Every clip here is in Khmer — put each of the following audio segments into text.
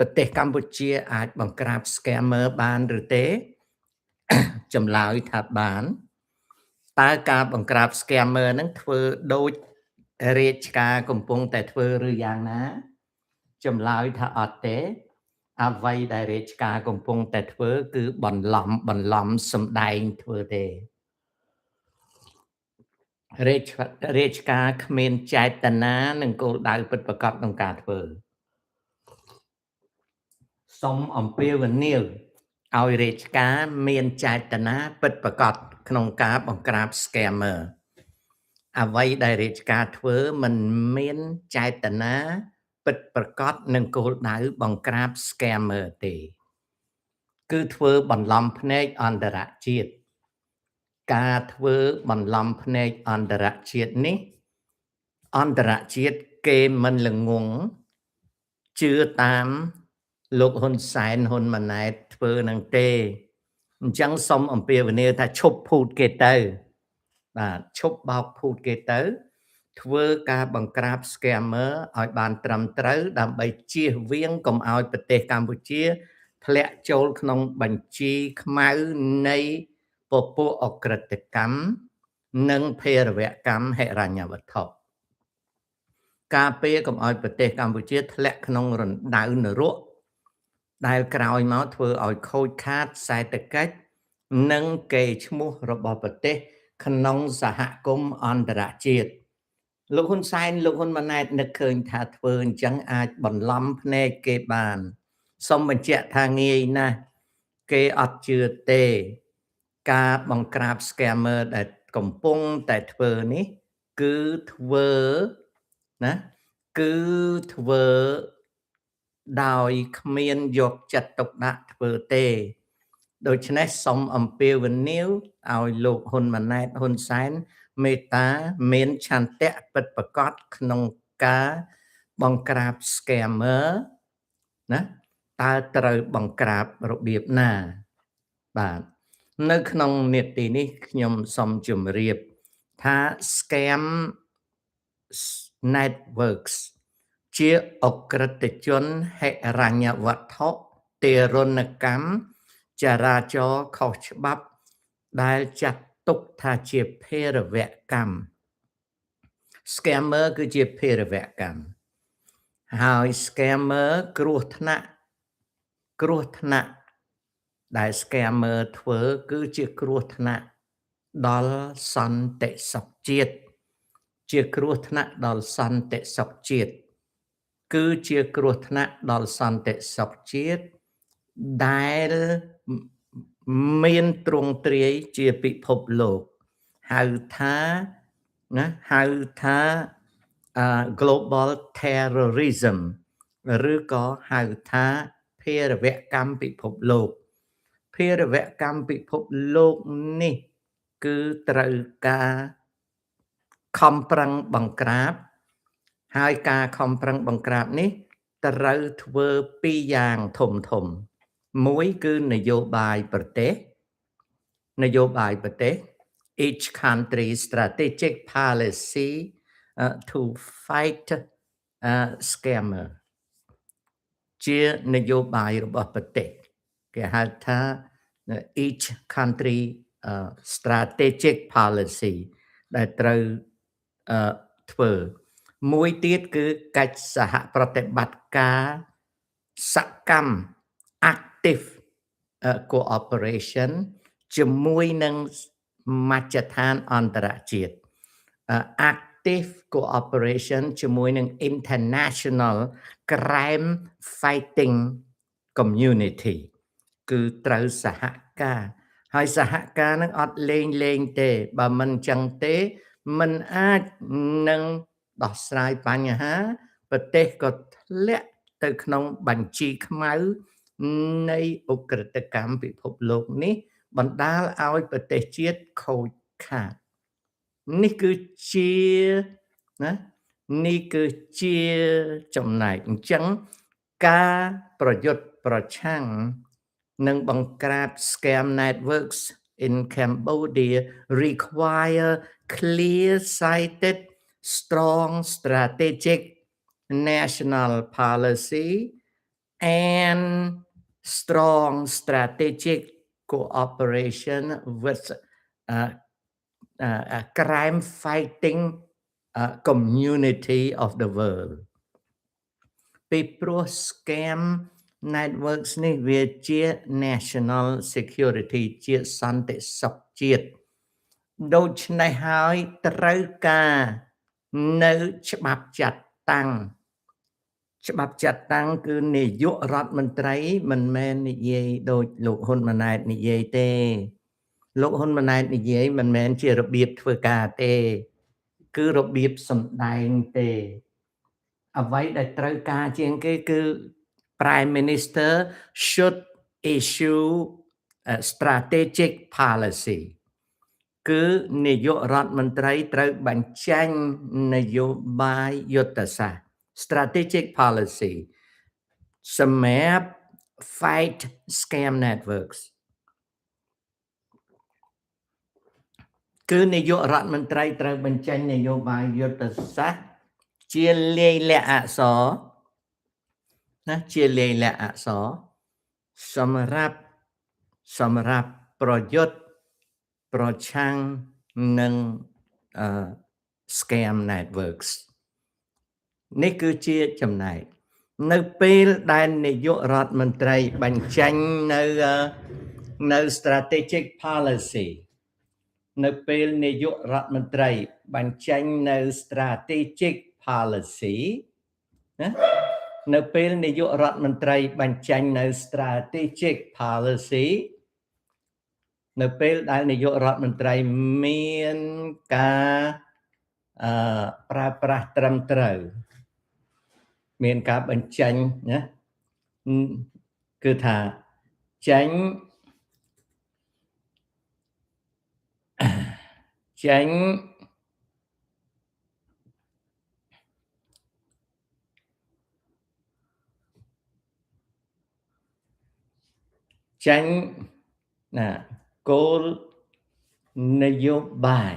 ប្រទេសកម្ពុជាអាចបង្ក្រាប scammer បានឬទេចម្លើយថាបានតើការបង្ក្រាប scammer ហ្នឹងធ្វើដូចរាជការកំពុងតែធ្វើឬយ៉ាងណាចម្លើយថាអត់ទេអ្វីដែលរាជការកំពុងតែធ្វើគឺបន្លំសម្ដែងធ្វើទេរាជការគ្មានចេតនានិងគោលដៅពិតប្រាកដក្នុងការធ្វើសូមអំពាវនាវឲ្យរាជការមានចេតនាពិតប្រាកដក្នុងការបង្ក្រាប scammer អ្វីដែលរាជការធ្វើមិនមានចេតនាពិតប្រាកដនិងគោលដៅបង្ក្រាប scammer ទេគឺធ្វើបន្លំភ្នែកអន្តរជាតិការធ្វើបន្លំភ្នែកអន្តរជាតិនេះអន្តរជាតិគេមិនល្ងងជឿតាមលោកហ៊ុនសែនហ៊ុនម៉ាណែតធ្វើនឹងទេអញ្ចឹងសូមអំពាវនាវថាឈប់ភូតគេទៅបាទឈប់បោកភូតគេទៅធ្វើការបង្ក្រាប scammer ឲ្យបានត្រឹមត្រូវដើម្បីជៀសវាងកុំឲ្យប្រទេសកម្ពុជាធ្លាក់ចូលក្នុងបញ្ជីខ្មៅនៃពពួកអក្រិតកម្មនិងភេរវកម្មហិរញ្ញវត្ថុការពារកុំឲ្យប្រទេសកម្ពុជាធ្លាក់ក្នុងរណ្ដៅនរកដែលក្រោយមកធ្វើឲ្យខូចខាតសេដ្ឋកិច្ចនិងកេរ្តិ៍ឈ្មោះរបស់ប្រទេសក្នុងសហគមន៍អន្តរជាតិលោកហ៊ុនសែនលោកហ៊ុនម៉ាណែតនឹកឃើញថាធ្វើអញ្ចឹងអាចបន្លំភ្នែកគេបានសូមបញ្ជាក់ថាងាយណាស់គេអត់ជឿទេការបង្ក្រាប scammer ដែលកំពុងតែធ្វើនេះគឺធ្វើណាគឺធ្វើដោយគ្មានយកចិត្តទុកដាក់ធ្វើទេដូច្នេះសូមអំពាវនាវឲ្យលោកហ៊ុនម៉ាណែតហ៊ុនសែនមេត្តាមានឆន្ទៈពិតប្រាកដក្នុងការបង្ក្រាប scammer ណាតើត្រូវបង្ក្រាបរបៀបណាបាទនៅក្នុងនេតិនេះខ្ញុំសូមជម្រាបថា scam networks ជាអក្រិតជនហិរញ្ញវត្ថុទារុណកម្មចរាចរណ៍ខុសច្បាប់ដែលចាត់ទុកថាជាភេរវកម្ម scammer គឺជាភេរវកម្មហើយ scammer គ្រោះថ្នាក់ដែល scammer ធ្វើគឺជាគ្រោះថ្នាក់ដល់សន្តិសុខជាតិជាគ្រោះថ្នាក់ដល់សន្តិសុខជាតិគឺជាគ្រោះថ្នាក់ដល់សន្តិសុខជាតិដែលមានទ្រង់ទ្រាយជាពិភពលោកហៅថា global terrorism ឬក៏ហៅថាភេរវកម្មពិភពលោកភេរវកម្មពិភពលោកនេះគឺត្រូវការខំប្រឹងបង្ក្រាបហើយការខំប្រឹងបង្ក្រាបនេះត្រូវធ្វើពីរយ៉ាងធំមួយគឺនយោបាយប្រទេសeach country strategic policy to fight scammer ជានយោបាយរបស់ប្រទេសគេហៅថា each country strategic policy ដែលត្រូវធ្វើមួយទៀតគឺកិច្ចសហប្រតិបត្តិការសកម្ម active cooperation ជាមួយនឹងមជ្ឈដ្ឋានអន្តរជាតិ active cooperation ជាមួយនឹង international crime fighting community គឺត្រូវសហការហើយសហការនឹងអត់លេងទេបើមិនចឹងទេមិនអាចនឹងដោះស្រាយបញ្ហាប្រទេសក៏ធ្លាក់ទៅក្នុងបញ្ជីខ្មៅនៃឧក្រិដ្ឋកម្មពិភពលោកនេះបណ្ដាលឲ្យប្រទេសជាតិខូចខាតនេះគឺជាចំណែកអញ្ចឹងការប្រយុទ្ធប្រឆាំងនឹងបង្ក្រាប scam networks in Cambodia require clear-sighted strong strategic national policy and strong strategic cooperation with crime fighting community of the world ពីព្រោះ scam networks នេះវាជា national security ជាសន្តិសុខជាតិដូច្នេះហើយត្រូវការនៅច្បាប់ចាត់តាំងគឺនាយករដ្ឋមន្ត្រីមិនមែននិយាយដូចលោកហ៊ុនម៉ាណែតនិយាយទេលោកហ៊ុនម៉ាណែតនិយាយមិនមែនជារបៀបធ្វើការទេគឺរបៀបសម្ដែងទេអ្វីដែលត្រូវការជាងគេគឺ Prime Minister should issue a strategic policy គឺនាយករដ្ឋមន្ត្រីត្រូវបញ្ចេញនយោបាយយុទ្ធសាស្ត្រ strategic policy សម្រាប់ fight scam networks គឺនាយករដ្ឋមន្ត្រីត្រូវបញ្ចេញនយោបាយយុទ្ធសាស្ត្រជាលាយលក្ខណ៍អក្សរណាជាលាយលក្ខណ៍អក្សរសម្រាប់ប្រយុទ្ធប្រឆាំងនឹង scam networks នេះគឺជាចំណែកនៅពេលដែលនាយករដ្ឋមន្ត្រីបញ្ចេញនៅ strategic policy នៅពេលនាយករដ្ឋមន្ត្រីបញ្ចេញនៅ strategic policy ណានៅពេលនាយករដ្ឋមន្ត្រីបញ្ចេញនៅ strategic policy នៅពេលដែលនាយករដ្ឋមន្ត្រីមានការប្រើប្រាស់ត្រឹមត្រូវមានការបញ្ចេញណាគឺថាចេញណាគោលនយោបាយ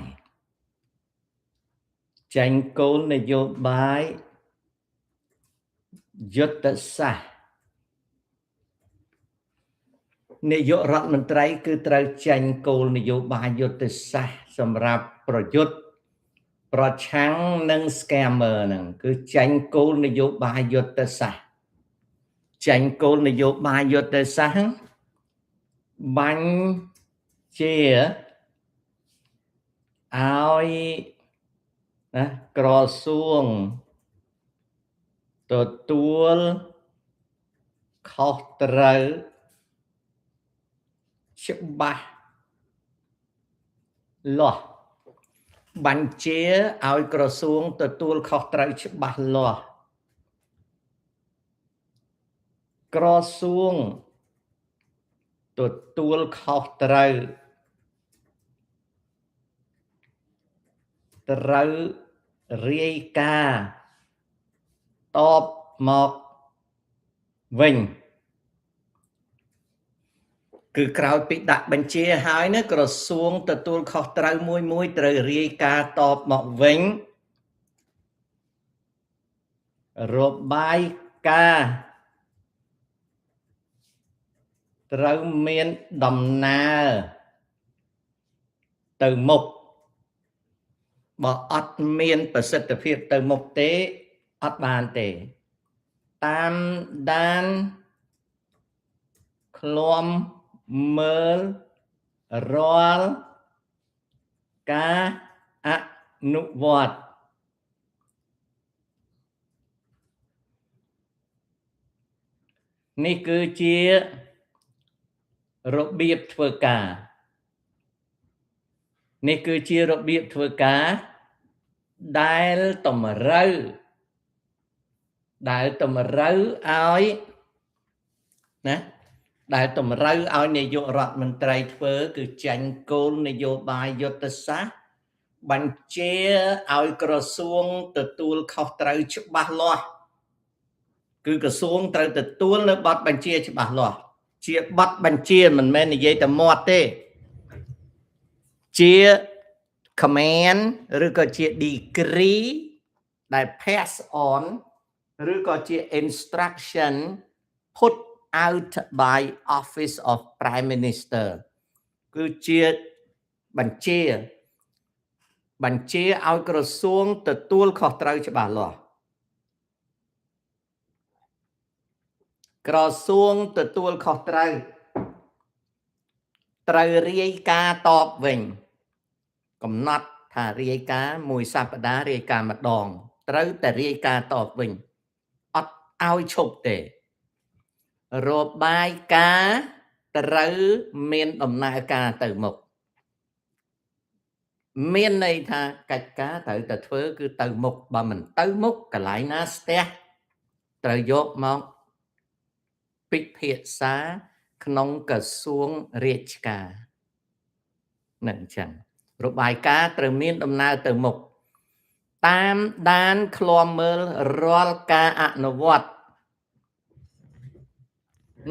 ចេញគោលនយោបាយយុទ្ធសាស្ត្រនាយករដ្ឋមន្ត្រីគឺត្រូវចេញគោលនយោបាយយុទ្ធសាស្ត្រសម្រាប់ប្រយុទ្ធប្រឆាំងនឹង scammer ហ្នឹងគឺចេញគោលនយោបាយយុទ្ធសាស្ត្រចេញគោលនយោបាយយុទ្ធសាស្ត្របាញ់ជាឲ្យណាក្រសួងទទួលខុសត្រូវច្បាស់លាស់បញ្ជាឲ្យក្រសួងទទួលខុសត្រូវច្បាស់លាស់ក្រសួងទទួលខុសត្រូវរាយការណ៍តបមកវិញគឺក្រោយពីដាក់បញ្ជាហើយណាក្រសួងទទួលខុសត្រូវមួយត្រូវរាយការណ៍តបមកវិញរបាយការណ៍ត្រូវមានដំណើរទៅមុខបើអត់មានប្រសិទ្ធភាពទៅមុខទេអត់បានទេតាមដានឃ្លាំមើលរាល់ការអនុវត្តនេះគឺជារបៀបធ្វើការដែលតម្រូវឲ្យណាដែលតម្រូវឲ្យនាយករដ្ឋមន្ត្រីធ្វើគឺចាញ់គោលនយោបាយយុទ្ធសាស្ត្របញ្ជាឲ្យក្រសួងទទួលខុសត្រូវច្បាស់លាស់គឺក្រសួងត្រូវទទួលនៅបទបញ្ជាច្បាស់លាស់ជាបទបញ្ជាមិនមែននិយាយតែមាត់ទេជា command ឬក៏ជា decree ដែល pass on ឬក៏ជា instruction put out by Office of Prime Minister គឺជាបញ្ជាឲ្យក្រសួងទទួលខុសត្រូវច្បាស់លាស់ក្រសួងទទួលខុសត្រូវរាយការណ៍តបវិញកំណត់ថារាយការណ៍មួយសប្តាហ៍រាយការណ៍ម្ដងត្រូវតែរាយការណ៍តបវិញអត់ឲ្យឈប់ទេរបាយការណ៍ត្រូវមានដំណើរការទៅមុខមានន័យថាកិច្ចការត្រូវតែធ្វើគឺទៅមុខបើមិនទៅមុខកន្លែងណាស្ទះត្រូវយកមកពិភាក្សាក្នុងក្រសួងរាជការនឹងអញ្ចឹងរបាយការណ៍ត្រូវមានដំណើរទៅមុខតាមដានឃ្លាំមើលរាល់ការអនុវត្ត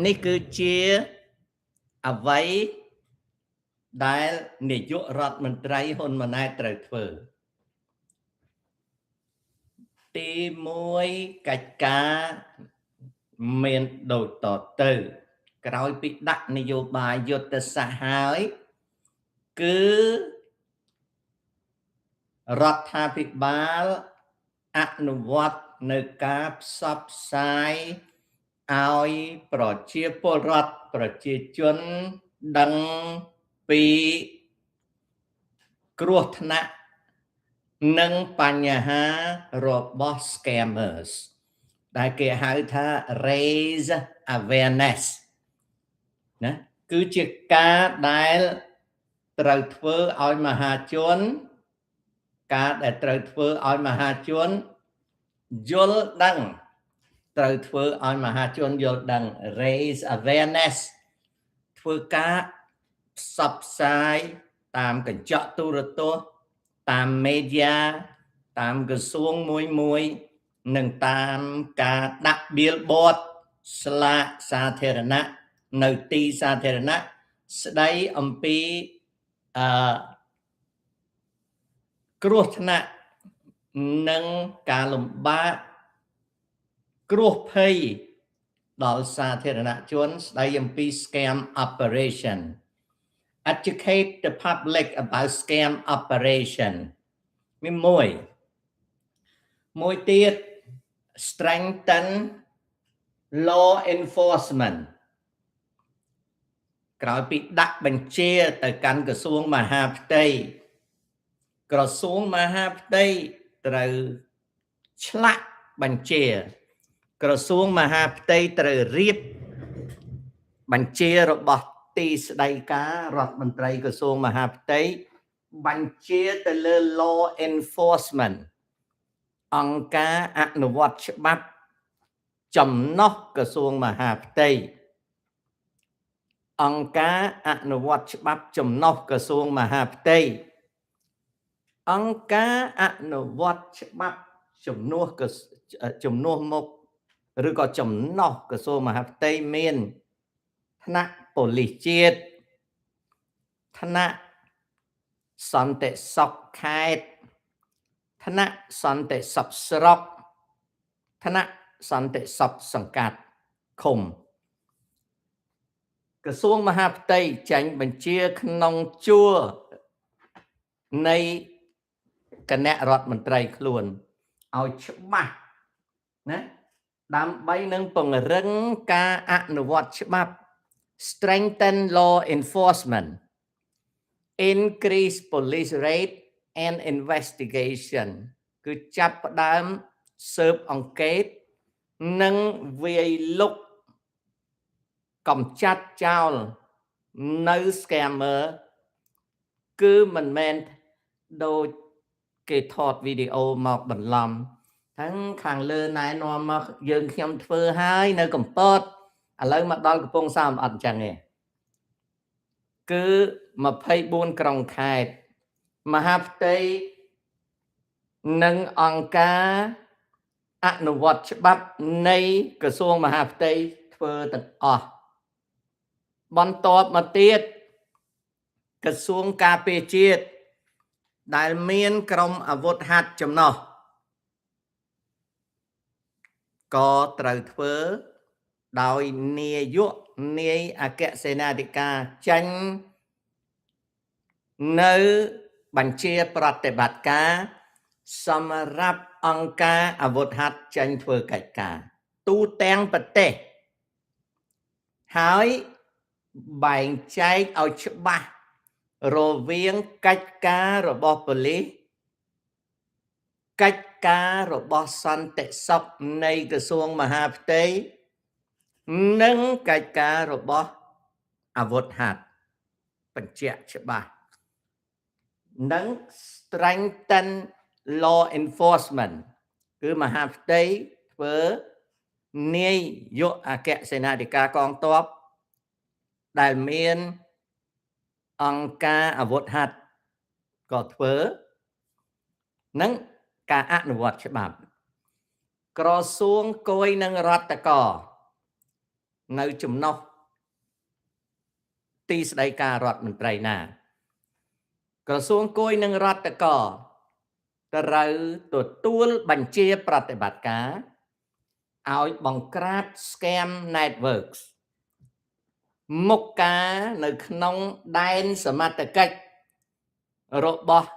នេះគឺជាអ្វីដែលនាយករដ្ឋមន្ត្រីហ៊ុនម៉ាណែតត្រូវធ្វើទី1កិច្ចការមានដូចតទៅក្រោយពីដាក់នយោបាយយុទ្ធសាស្ត្រហើយគឺរដ្ឋាភិបាលអនុវត្តនៅការផ្សព្វផ្សាយឲ្យប្រជាពលរដ្ឋប្រជាជនដឹងពីគ្រោះថ្នាក់និងបញ្ហារបស់ scammers ដែលគេហៅថា raise awareness ណាគឺជាការដែលត្រូវធ្វើឲ្យមហាជនយល់ដឹងត្រូវធ្វើឲ្យមហាជនយល់ដឹង raise awareness ធ្វើការផ្សព្វផ្សាយតាមកញ្ចក់ទូរទស្សន៍តាម media តាមក្រសួងមួយនិងតាមការដាក់ billboard ស្លាកសាធារណៈនៅទីសាធារណៈស្ដីអំពីគ្រោះថ្នាក់និងការលំបាកគ្រោះភ័យដល់សាធារណជនស្ដីអំពី scam operation educate the public about scam operation មួយទៀត strengthen law enforcement ក្រោយពីដាក់បញ្ជាទៅកាន់ក្រសួងមហាផ្ទៃក្រសួងមហាផ្ទៃត្រូវឆ្លាក់បញ្ជាក្រសួងមហាផ្ទៃត្រូវរៀបបញ្ជារបស់ទីស្តីការរដ្ឋមន្ត្រីក្រសួងមហាផ្ទៃបញ្ជាទៅលើ law enforcement អង្គការអនុវត្តច្បាប់ចំណុះក្រសួងមហាផ្ទៃអង្គការអនុវត្តច្បាប់ចំណុះក្រសួងមហាផ្ទៃអង្គការអនុវត្តច្បាប់ជំនួសមុខឬក៏ចំណុះក្រសួងមហាផ្ទៃមានថ្នាក់ប៉ូលីសជាតិថ្នាក់សន្តិសុខខេត្តថ្នាក់សន្តិសុខស្រុកថ្នាក់សន្តិសុខសង្កាត់ឃុំក្រសួងមហាផ្ទៃចេញបញ្ជាក្នុងជួរនៃគណៈរដ្ឋមន្ត្រីខ្លួនឲ្យច្បាស់ណាដើម្បីនឹងពង្រឹងការអនុវត្តច្បាប់ strengthen law enforcement increase police rate and investigation គឺចាប់ផ្ដើមស៊ើបអង្កេតនិងវាយលុកកំចាត់ចោលនៅ scammer គឺមិនមែនដូចគេថតវីដេអូមកបន្លំទាំងខាងលើណែនាំមកយើងខ្ញុំធ្វើហើយនៅកំពតឥឡូវមកដល់កំពង់សោមអត់អញ្ចឹងទេគឺ24ក្រុងខេត្តមហាផ្ទៃនិងអង្គការអនុវត្តច្បាប់នៃក្រសួងមហាផ្ទៃធ្វើទាំងអស់បន្ទាប់មកទៀតក្រសួងការពារជាតិដែលមានក្រុមអាវុធហត្ថចំណុះក៏ត្រូវធ្វើ ដោយនាយកនាយអគ្គសេនាធិការចេញនៅបញ្ជាប្រតិបត្តិការសម្រាប់អង្គការអាវុធហត្ថចេញធ្វើកិច្ចការទូទាំងប្រទេសហើយបែងចែកឲ្យច្បាស់រវាងកិច្ចការរបស់ប៉ូលីសកិច្ចការរបស់សន្តិសុខនៃក្រសួងមហាផ្ទៃនិងកិច្ចការរបស់អាវុធហត្ថបញ្ជាក់ច្បាស់និង strengthen law enforcement គឺមហាផ្ទៃធ្វើនាយកអគ្គសេនាធិការកងទ័ពដែលមានអង្គការអាវុធហត្ថក៏ធ្វើនិងការអនុវត្តច្បាប់ក្រសួងគយនិងរដ្ឋកោនៅចំណុះទីស្តីការរដ្ឋមន្ត្រីណាក្រសួងគយនិងរដ្ឋកោត្រូវទទួលបញ្ជាប្រតិបត្តិការឲ្យបង្ក្រាប scam networks មុខការនៅក្នុងដែនសមត្ថកិច្ចរបស់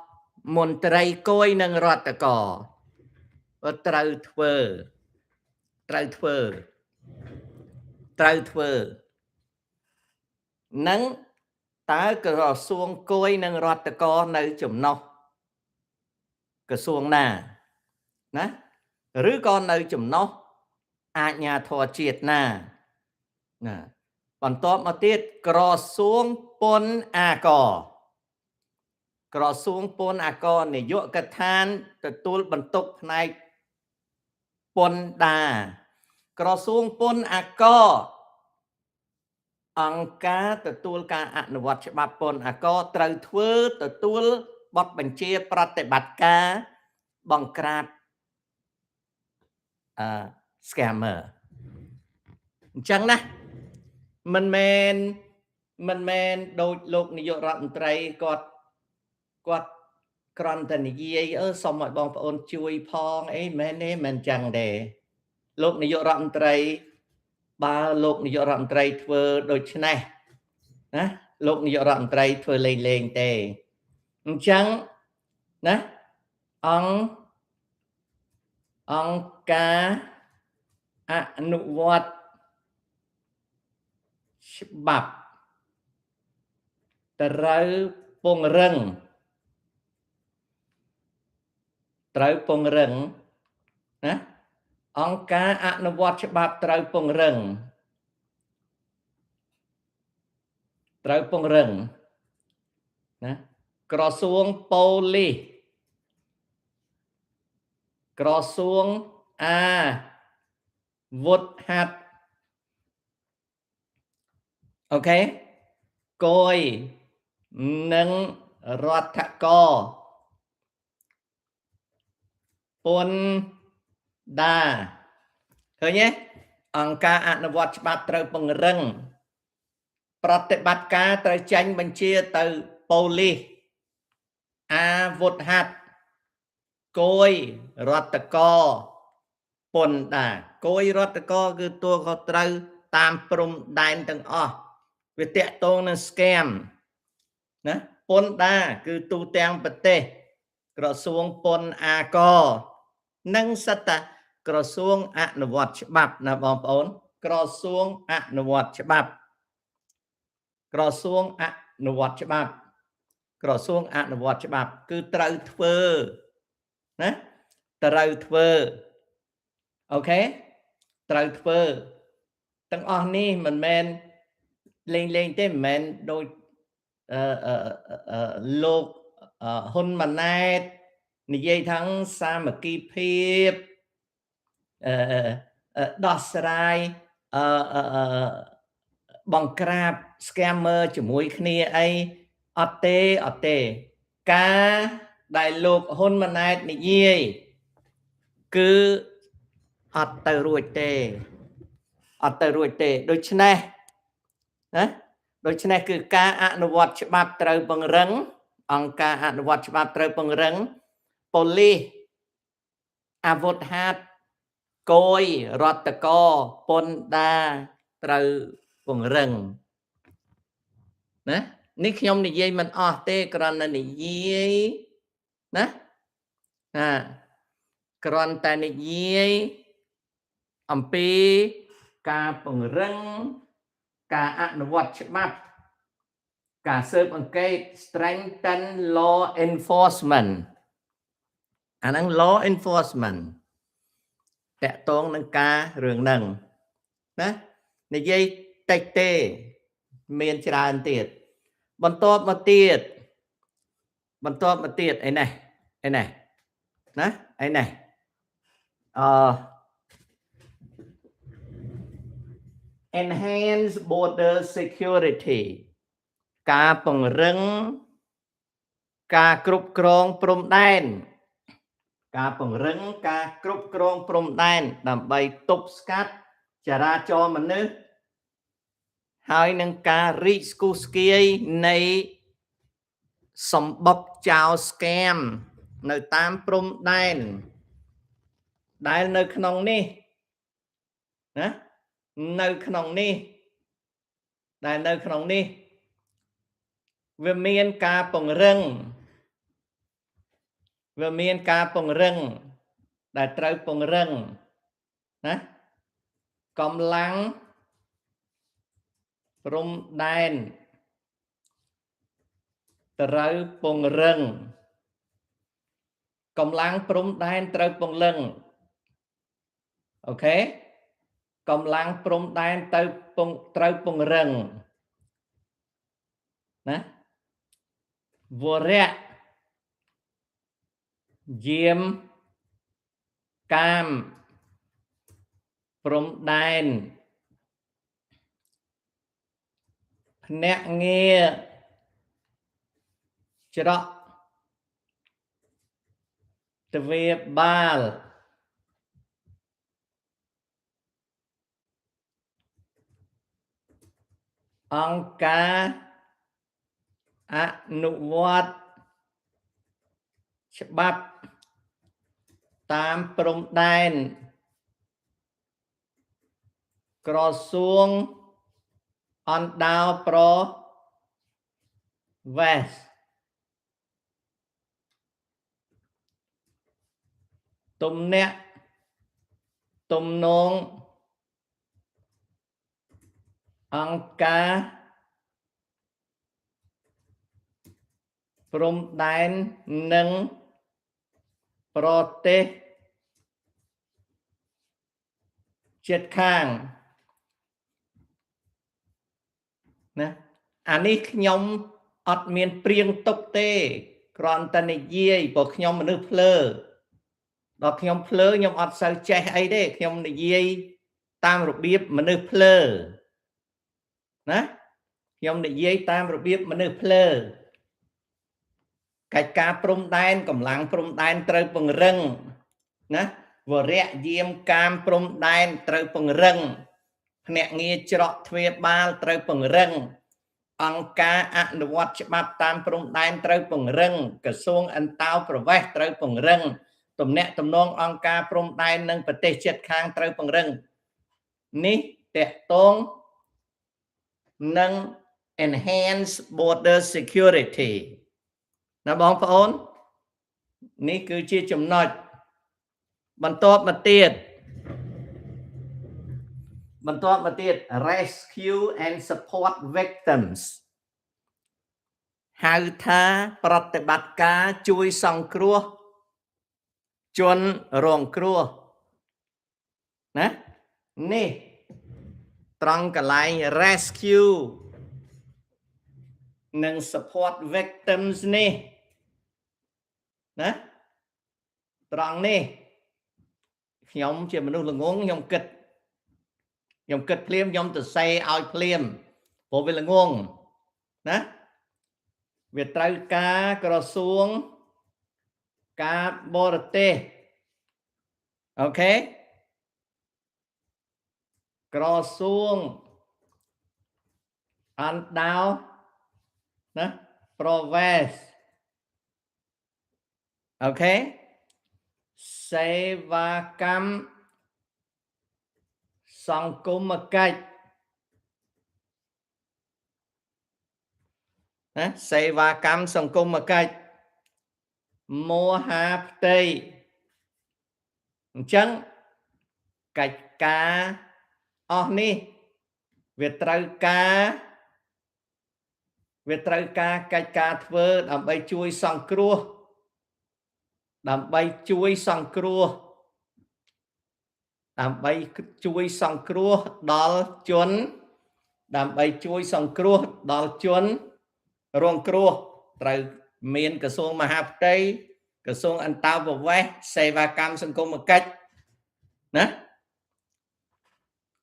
មន្ត្រីគយនិងរដ្ឋកោត្រូវធ្វើនិងតើក្រសួងគយនិងរដ្ឋកោនៅចំណុះក្រសួងណាឬក៏នៅចំណុះអាជ្ញាធរជាតិណាបន្ទាប់មកទៀតក្រសួងពន្ធអាករក្រសួងពន្ធអាករនាយកដ្ឋានទទួលបន្ទុកផ្នែកពន្ធដារក្រសួងពន្ធអាករអង្គការទទួលការអនុវត្តច្បាប់ពន្ធអាករត្រូវទទួលបទបញ្ជាប្រតិបត្តិការបង្ក្រាបscammer អញ្ចឹងណាមិនមែនដូចលោកនាយករដ្ឋមន្ត្រីគាត់គ្រាន់តែនិយាយសូមឲ្យបងប្អូនជួយផងអីមែនទេមិនអញ្ចឹងទេលោកនាយករដ្ឋមន្ត្រីបើលោកនាយករដ្ឋមន្ត្រីធ្វើដូច្នេះណាលោកនាយករដ្ឋមន្ត្រីធ្វើលេងទេអញ្ចឹងណាអង្គការអនុវត្តច្បាប់ត្រូវពង្រឹងណាអង្គការអនុវត្តច្បាប់ត្រូវពង្រឹងណាក្រសួងប៉ូលីសក្រសួងអាវុធហត្ថអូខេគយនិងរដ្ឋកោពន្ធដារឃើញទេអង្គការអនុវត្តច្បាប់ត្រូវពង្រឹងប្រតិបត្តិការត្រូវចេញបញ្ជាទៅប៉ូលីសអាវុធហត្ថគយរដ្ឋកោពន្ធដារគយរដ្ឋកោគឺតួខុសត្រូវតាមព្រំដែនទាំងអស់វាតាក់ទងនឹង scam ណាពន្ធដារគឺទូទាំងប្រទេសក្រសួងពន្ធអាករនិងសិតតាក្រសួងអនុវត្តច្បាប់ណាបងប្អូនក្រសួងអនុវត្តច្បាប់គឺត្រូវធ្វើណាអូខេត្រូវធ្វើទាំងអស់នេះមិនមែនលេងទេមិនមែនដូចលោកហ៊ុនម៉ាណែតនិយាយថាសាមគ្គីភាពដោះស្រាយបង្ក្រាប scammer ជាមួយគ្នាអីអត់ទេការដែលលោកហ៊ុនម៉ាណែតនិយាយគឺអត់ទៅរួចទេដូច្នេះគឺការអនុវត្តច្បាប់ត្រូវពង្រឹងអង្គការអនុវត្តច្បាប់ត្រូវពង្រឹងប៉ូលីសអាវុធហត្ថ គយរដ្ឋកពន្ធដារត្រូវពង្រឹងណានេះខ្ញុំនិយាយមិនអស់ទេគ្រាន់តែនិយាយណាគ្រាន់តែនិយាយអំពីការពង្រឹងការអនុវត្តច្បាប់ការស៊ើបអង្កេត strengthen law enforcement អាហ្នឹង law enforcement តកតងនឹងការរឿងហ្នឹងណានិយាយតិចទេមានច្រើនទៀតបន្ទាប់មកទៀតអីនេះណាអីនេះenhance border security ការពង្រឹងការគ្រប់គ្រងព្រំដែនការពង្រឹងការគ្រប់គ្រងព្រំដែនដើម្បីទប់ស្កាត់ចរាចរណ៍មនុស្សហើយនឹងការរីកស្គុះស្គាយនៃសម្បុកចោលស្កែមនៅតាមព្រំដែនដែលនៅក្នុងនេះណានៅក្នុងនេះវាមានការពង្រឹងដែលត្រូវពង្រឹងណាកម្លាំងព្រំដែនត្រូវពង្រឹងកម្លាំងព្រំដែនត្រូវពង្រឹងអូខេកម្លាំងព្រំដែនត្រូវពង្រឹងណាវរៈយាមកាមព្រំដែនភ្នាក់ងារច្រកទ្វារបាលអង្គការអនុវត្តច្បាប់តាមព្រំដែនក្រសួងអន្តោប្រវេសន៍ទំនាក់ទំនងអង្គការព្រំដែននិងប្រទេសជិតខាងណាអានេះខ្ញុំអត់មានព្រៀងទុកទេគ្រាន់តែនិយាយព្រោះខ្ញុំមនុស្សភ្លើដល់ខ្ញុំភ្លើខ្ញុំអត់សូវចេះអីទេខ្ញុំនិយាយតាមរបៀបមនុស្សភ្លើណាខ្ញុំនិយាយតាមរបៀបមនុស្សភ្លើកិច្ចការព្រំដែនកម្លាំងព្រំដែនត្រូវពង្រឹងណាវរៈយាមកាមព្រំដែនត្រូវពង្រឹងភ្នាក់ងារច្រកទ្វារបាលត្រូវពង្រឹងអង្គការអនុវត្តច្បាប់តាមព្រំដែនត្រូវពង្រឹងក្រសួងអន្តោប្រវេសន៍ត្រូវពង្រឹងទំនាក់ទំនងអង្គការព្រំដែននិងប្រទេសជិតខាងត្រូវពង្រឹងនេះតកតងនឹង enhance border security ណាបងប្អូននេះគឺជាចំណុចបន្ទាប់មកទៀត rescue and support victims ហៅថាប្រតិបត្តិការជួយសង្គ្រោះជនរងគ្រោះណានេះត្រង់កន្លែង rescue និង support victims នេះណាត្រង់នេះខ្ញុំជាមនុស្សល្ងងខ្ញុំគិតភ្លាមខ្ញុំទៅសេឲ្យភ្លាមព្រោះវាល្ងងណាវាត្រូវការក្រសួងការបរទេសអូខេក្រសួងអន្តោណាប្រវេសន៍អូខេសេវាកម្ម សង្គមកិច្ចណាសេវាកម្មសង្គមកិច្ចមហាផ្ទៃអញ្ចឹងកិច្ចការអស់នេះវាត្រូវការកិច្ចការធ្វើដើម្បីជួយសង្គ្រោះដើម្បីជួយសង្គ្រោះដល់ជនដើម្បីជួយសង្គ្រោះដល់ជនរងគ្រោះត្រូវមានក្រសួងមហាផ្ទៃក្រសួងអន្តោប្រវេសន៍សេវាកម្មសង្គមកិច្ចណា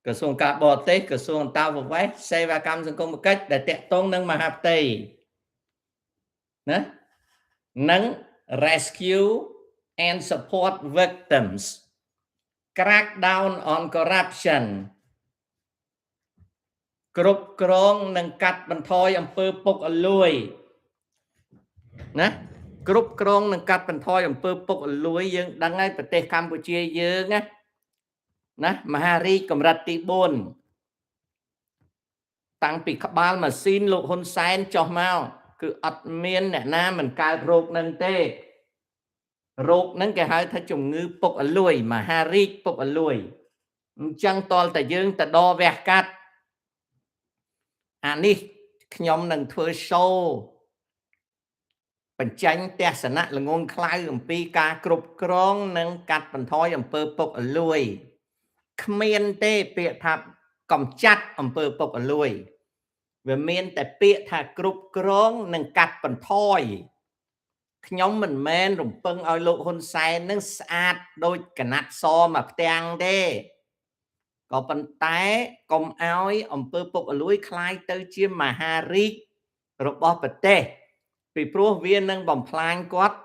ក្រសួងការបរទេសក្រសួងអន្តោប្រវេសន៍សេវាកម្មសង្គមកិច្ចដែលតាក់ទងនឹងមហាផ្ទៃណានិង rescue and support victims crack down on corruption គ្រប់គ្រងនិងកាត់បន្ថយអំពើពុករលួយណាគ្រប់គ្រងនិងកាត់បន្ថយអំពើពុករលួយយើងដឹងហើយប្រទេសកម្ពុជាយើងណាមហារាជកម្រិតទី4តាំងពីក្បាលម៉ាស៊ីនលោកហ៊ុនសែនចុះមកគឺអត់មានអ្នកណាមិនកើតរោគនឹងទេរោគហ្នឹងគេហៅថាជំងឺពុករលួយមហារាជពុករលួយអញ្ចឹងតលតែយើងទៅដវះកាត់អានេះខ្ញុំនឹងធ្វើ show បញ្ចេញទស្សនៈល្ងងខ្លៅអំពីការគ្រប់គ្រងនិងកាត់បន្ថយអំពើពុករលួយគ្មានទេពាក្យថាកំចាត់អំពើពុករលួយវាមានតែពាក្យថាគ្រប់គ្រងនិងកាត់បន្ថយខ្ញុំមិនមែនរំពឹងឲ្យលោកហ៊ុនសែននឹងស្អាតដូចកណាត់សមកផ្ទាំងទេក៏ប៉ុន្តែកុំឲ្យអំពើពុករលួយคล้ายទៅជាមហារាជរបស់ប្រទេសពីព្រោះវានឹងបំផ្លាញគាត់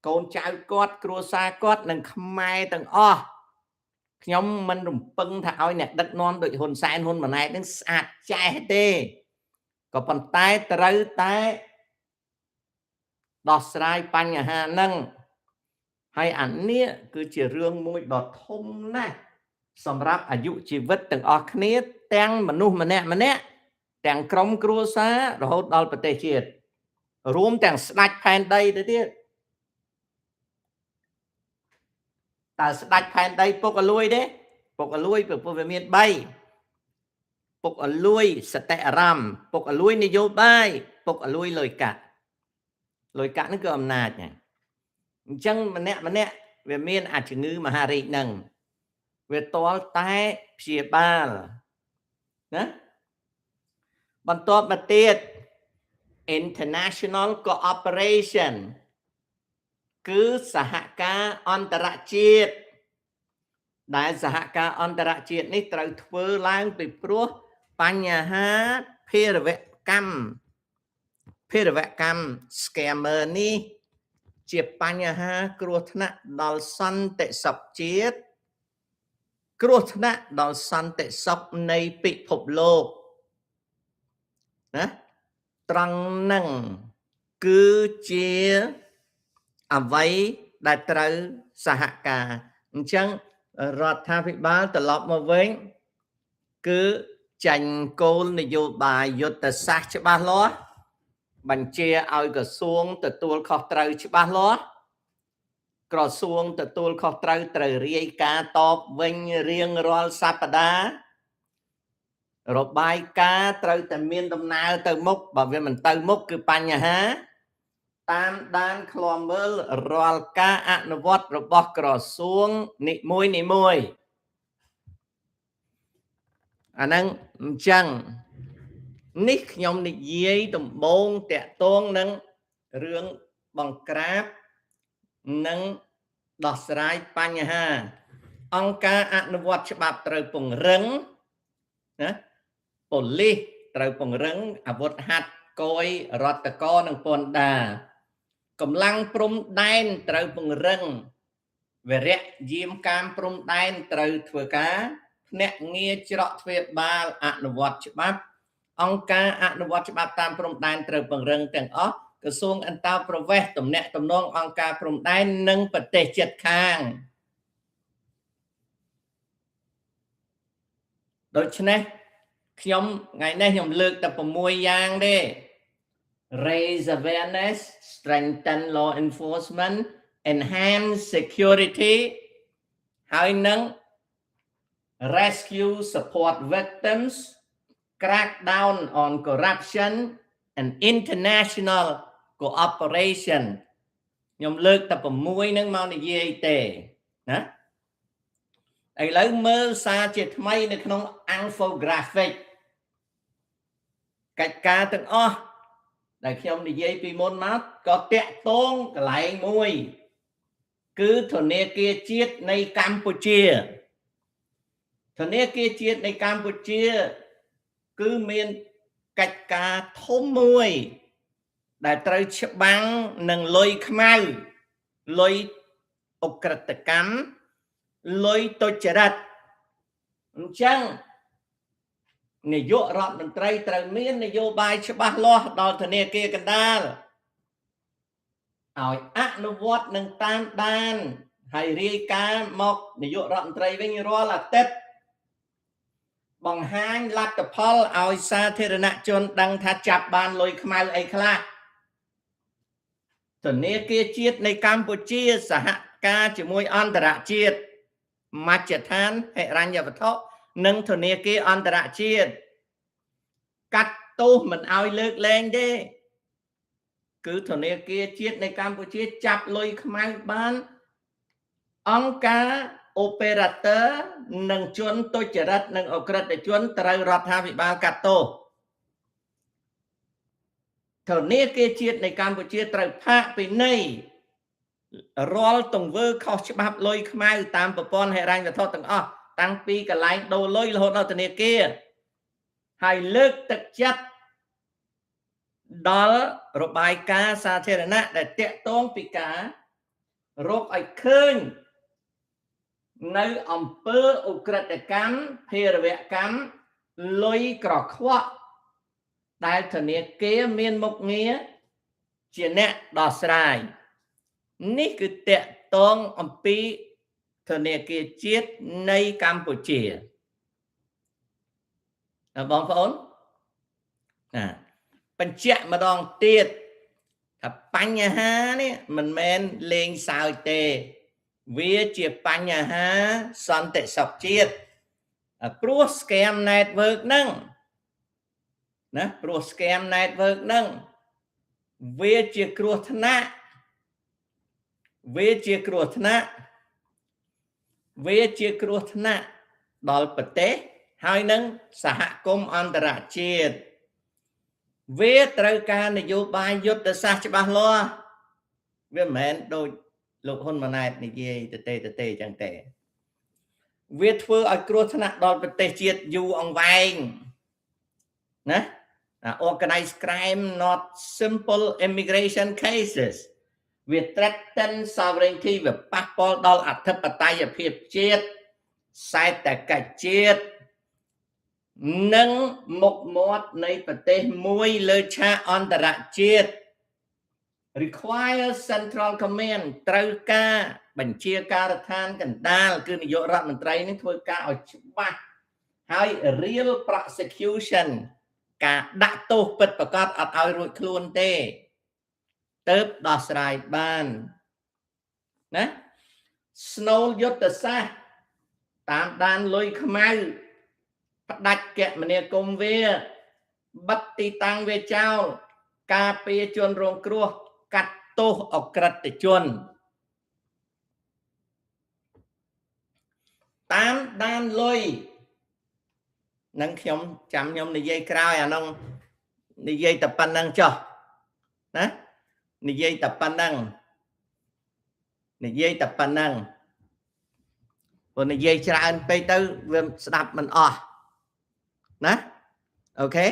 កូនចៅគាត់គ្រួសារគាត់និងខ្មែរទាំងអស់ខ្ញុំមិនរំពឹងថាឲ្យអ្នកដឹកនាំដូចហ៊ុនសែនហ៊ុនម៉ាណែតនឹងស្អាតចេះទេក៏ប៉ុន្តែត្រូវតែដោះស្រាយបញ្ហាហ្នឹងហើយអានេះគឺជារឿងមួយដ៏ធំណាស់សម្រាប់អាយុជីវិតទាំងអស់គ្នាទាំងមនុស្សម្នាក់ទាំងក្រុមគ្រួសាររហូតដល់ប្រទេសជាតិរួមទាំងស្ដេចផែនដីទៅទៀតតើស្ដេចផែនដីពុករលួយទេពុករលួយព្រោះវាមាន3ពុករលួយសតិអារម្មណ៍ពុករលួយនយោបាយពុករលួយលុយកាក់ហ្នឹងគឺអំណាចហ្នឹងអញ្ចឹងម្នាក់វាមានអាជំងឺមហារាជហ្នឹងវាទាល់តែព្យាបាលណាបន្ទាប់មកទៀត international cooperation គឺសហការអន្តរជាតិដែលសហការអន្តរជាតិនេះត្រូវធ្វើឡើងពីព្រោះបញ្ហាភេរវកម្ម scammer នេះជាបញ្ហាគ្រោះថ្នាក់ដល់សន្តិសុខជាតិគ្រោះថ្នាក់ដល់សន្តិសុខនៃពិភពលោកណាត្រង់ហ្នឹងគឺជាអ្វីដែលត្រូវសហការអញ្ចឹងរដ្ឋាភិបាលត្រឡប់មកវិញគឺចាញ់គោលនយោបាយយុទ្ធសាស្ត្រច្បាស់លាស់បញ្ជាឲ្យក្រសួងទទួលខុសត្រូវច្បាស់លាស់ក្រសួងទទួលខុសត្រូវរាយការណ៍តបវិញរៀងរាល់សប្តាហ៍របាយការណ៍ត្រូវតែមានដំណើរទៅមុខបើវាមិនទៅមុខគឺបញ្ហាតាមដានឃ្លាំមើលរាល់ការអនុវត្តរបស់ក្រសួងនីមួយអាហ្នឹងអញ្ចឹងនេះខ្ញុំនិយាយដំបូងតាក់ទងនឹងរឿងបង្ក្រាបនិងដោះស្រាយបញ្ហាអង្គការអនុវត្តច្បាប់ត្រូវពង្រឹងណាប៉ូលីសត្រូវពង្រឹងអាវុធហត្ថគយរដ្ឋកោនិងពន្ធដារកម្លាំងព្រំដែនត្រូវពង្រឹងវរៈយាមកាមព្រំដែនត្រូវធ្វើការភ្នាក់ងារច្រកទ្វារបាលអនុវត្តច្បាប់អង្គការអនុវត្តច្បាប់តាមព្រំដែនត្រូវពង្រឹងទាំងអស់ក្រសួងអន្តោប្រវេសន៍ទំនាក់ទំនងអង្គការព្រំដែននិងប្រទេសជិតខាង ដូច្នេះខ្ញុំថ្ងៃនេះខ្ញុំលើកតែ6យ៉ាងទេ raise awareness strengthen law enforcement enhance security ហើយនឹង rescue support victims crack down on corruption and international cooperation ខ្ញុំលើកតែ6ហ្នឹងមកនិយាយទេណាឥឡូវមើលសារជាថ្មីនៅក្នុង infographic កិច្ចការទាំងអស់ដែលខ្ញុំនិយាយពីមុនមកក៏តាក់ទងកន្លែងមួយគឺធនាគារជាតិនៃកម្ពុជាធនាគារជាតិនៃកម្ពុជាគឺមានកិច្ចការធំមួយដែលត្រូវច្បាំងនឹងលុយខ្មៅលុយអក្រិតកម្មលុយទុច្ចរិតអញ្ចឹងនាយករដ្ឋមន្ត្រីត្រូវមាននយោបាយច្បាស់លាស់ដល់ធនាគារកណ្ដាលឲ្យអនុវត្តនឹងតាមដានហើយរាយការណ៍មកនាយករដ្ឋមន្ត្រីវិញរាល់អាទិត្យបង្ហាញលទ្ធផលឲ្យសាធារណជនដឹងថាចាប់បានលុយខ្មៅអីខ្លះធនាគារជាតិនៃកម្ពុជាសហការជាមួយអន្តរជាតិមជ្ឈដ្ឋានហិរញ្ញវត្ថុនិងធនាគារអន្តរជាតិកាត់ទោសមិនឲ្យលើកលែងទេគឺធនាគារជាតិនៃកម្ពុជាចាប់លុយខ្មៅបានអង្គការ operator និងជនទុច្ចរិតនិងអក្រិតជនត្រូវរដ្ឋាភិបាលកាត់ទោសធនាគារជាតិនៃកម្ពុជាត្រូវផាកពិន័យរាល់ទង្វើខុសច្បាប់លុយខ្មៅតាមប្រព័ន្ធហិរញ្ញវត្ថុទាំងអស់តាំងពីកន្លែងដូរលុយរហូតដល់ធនាគារហើយលើកទឹកចិត្តដល់របាយការណ៍សាធារណៈដែលតាក់ទងពីការរកឲ្យឃើញនៅអំពើឧក្រិដ្ឋកម្មភេរវកម្មលុយក្រខ្វក់ដែលធនាគារមានមុខងារជាអ្នកដោះស្រាយនេះគឺតាក់ទងអំពីធនាគារជាតិនៃកម្ពុជាបងប្អូនបញ្ជាក់ម្ដងទៀតថាបញ្ហានេះមិនមែនលេងសើចទេវាជាបញ្ហាសន្តិសុខជាតិព្រោះ scam network ហ្នឹងណាព្រោះ scam network ហ្នឹងវាជាគ្រោះថ្នាក់ដល់ប្រទេសហើយនឹងសហគមន៍អន្តរជាតិវាត្រូវការនយោបាយយុទ្ធសាស្ត្រច្បាស់លាស់វាមិនមែនដូចលោកហ៊ុនម៉ាណែតនិយាយទៅចឹងទេវាធ្វើឲ្យគ្រោះថ្នាក់ដល់ប្រទេសជាតិយូរអង្វែងណា organized crime not simple immigration cases វា threaten sovereignty វាប៉ះពាល់ដល់អធិបតេយ្យភាពជាតិសេដ្ឋកិច្ចជាតិនិងមុខមាត់នៃប្រទេសមួយលើឆាកអន្តរជាតិ require central command ត្រូវការបញ្ជាការដ្ឋានកណ្ដាលគឺនាយករដ្ឋមន្ត្រីនឹងធ្វើការឲ្យច្បាស់ហើយ real prosecution ការដាក់ទោសពិតប្រាកដអត់ឲ្យរួចខ្លួនទេទើបដោះស្រាយបានណាស្នូលយុទ្ធសាស្ត្រតាមដានលុយខ្មៅផ្ដាច់គមនាគមន៍វាបិទទីតាំងវាចោលការពារជនរងគ្រោះកាត់ទោសអក្រិតជនតាមដានលុយនឹងខ្ញុំចាំខ្ញុំនិយាយក្រោយអានោះនិយាយតែប៉ុណ្្នឹងចុះណានិយាយតែប៉ុណ្្នឹងព្រោះនិយាយច្រើនពេកទៅវាស្ដាប់មិនអស់ណាអូខេ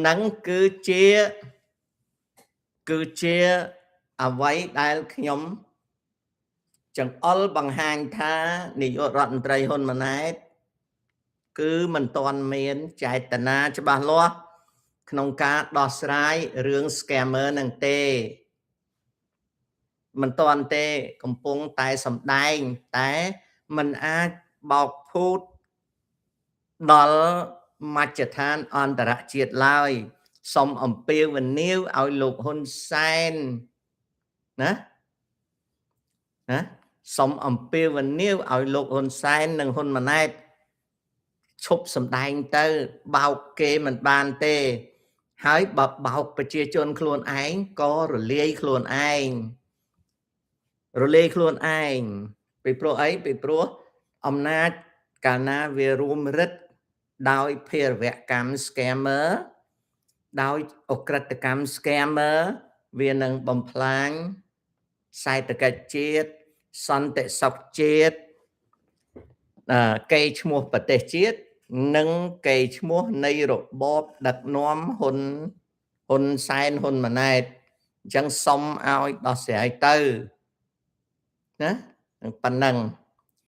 នឹងគឺជាអ្វីដែលខ្ញុំចង្អុលបង្ហាញថានាយករដ្ឋមន្ត្រីហ៊ុនម៉ាណែតគឺមិនទាន់មានចេតនាច្បាស់លាស់ក្នុងការដោះស្រាយរឿង scammer នឹងទេមិនទាន់ទេកំពុងតែសម្ដែងតែមិនអាចបោកភូត ដល់មជ្ឈដ្ឋានអន្តរជាតិឡើយសូមអំពាវនាវឲ្យលោកហ៊ុនសែនណាសូមអំពាវនាវឲ្យលោកហ៊ុនសែននិងហ៊ុនម៉ាណែតឈប់សម្ដែងទៅបោកគេមិនបានទេហើយបើបោកប្រជាជនខ្លួនឯងក៏រលាយខ្លួនឯងពីព្រោះអីពីព្រោះអំណាចកាលណាវារួមរិទ្ធដោយភេរវកម្ម scammer ដោយអក្រិតកម្ម scammer វានឹងបំផ្លាញសេដ្ឋកិច្ចជាតិសន្តិសុខជាតិកេរ្តិ៍ឈ្មោះប្រទេសជាតិនិងកេរ្តិ៍ឈ្មោះនៃរបបដឹកនាំហ៊ុនសែនហ៊ុនម៉ាណែតអញ្ចឹងសុំឲ្យដោះស្រាយទៅណាប៉ុណ្ណឹង